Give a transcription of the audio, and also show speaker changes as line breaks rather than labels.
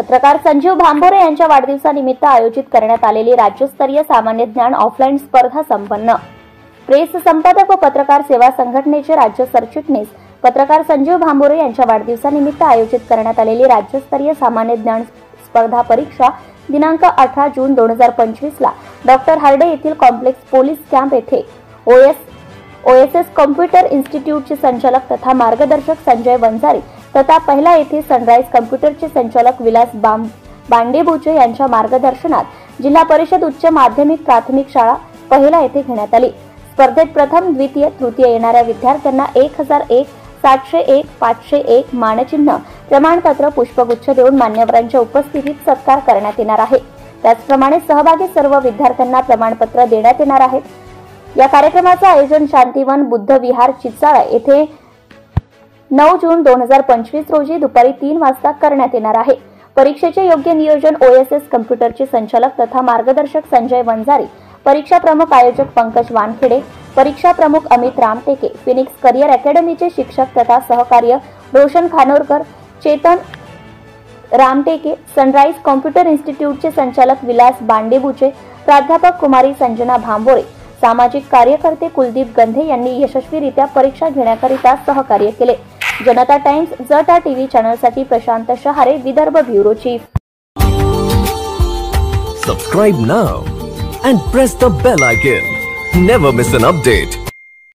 पत्रकार संजीव भांबोरे यांच्या वाढदिवसानिमित्त आयोजित करण्यात आलेली राज्यस्तरीय सामान्य ज्ञान ऑफलाईन स्पर्धा संपन्न। प्रेस संपादक व पत्रकार सेवा संघटनेचे राज्य सरचिटणीस पत्रकार संजीव भांबोरे यांच्या वाढदिवसानिमित्त आयोजित करण्यात आलेली राज्यस्तरीय सामान्य ज्ञान स्पर्धा परीक्षा दिनांक 18 जून 2025 ला डॉक्टर हार्डे येथील कॉम्प्लेक्स पोलीस कॅम्प येथे ओएसएस कॉम्प्युटर इन्स्टिट्यूटचे संचालक तथा मार्गदर्शक संजय वंजारी तथा पहिला येथे सनराइज कॉम्प्युटरचे संचालक विलास बांडेबुचे यांच्या मार्गदर्शनात जिल्हा परिषद उच्च माध्यमिक प्राथमिक शाळा पहिला येथे घेण्यात आली। स्पर्धेत प्रथम, द्वितीय, तृतीय येणाऱ्या विद्यार्थ्यांना 1001, 701, 501 मानचिन्ह, प्रमाणपत्र, पुष्पगुच्छ देऊन मान्यवरांच्या उपस्थितीत सत्कार करण्यात येणार आहे। त्याचप्रमाणे सहभागी सर्व विद्यार्थ्यांना प्रमाणपत्र देण्यात येणार आहेत। या कार्यक्रमाचे आयोजन शांतिवन बुद्ध विहार चिचाळा येथे 9 जून 2025 रोजी दुपारी 3 वाजता करण्यात येणार आहे। परीक्षेचे योग्य नियोजन ओएसएस कॉम्प्युटरचे संचालक तथा मार्गदर्शक संजय वंजारी, परीक्षा प्रमुख आयोजक पंकज वानखेडे, परीक्षा प्रमुख अमित रामटेके, फिनिक्स करियर अकॅडमीचे शिक्षक तथा सहकार्य रोशन खानोरकर, चेतन रामटेके, सनराइज कॉम्प्युटर इन्स्टिट्यूटचे संचालक विलास बांडेबुचे, प्राध्यापक कुमारी संजना भांबोरे, सामाजिक कार्यकर्ते कुलदीप गंधे यांनी यशस्वीरित्या परीक्षा घेण्याकरिता सहकार्य केले। जनता टाइम्स जटा टीव्ही चॅनलसाठी प्रशांत शहारे, Vidarbha bureau chief.
Subscribe now and press the bell icon. Never miss an update.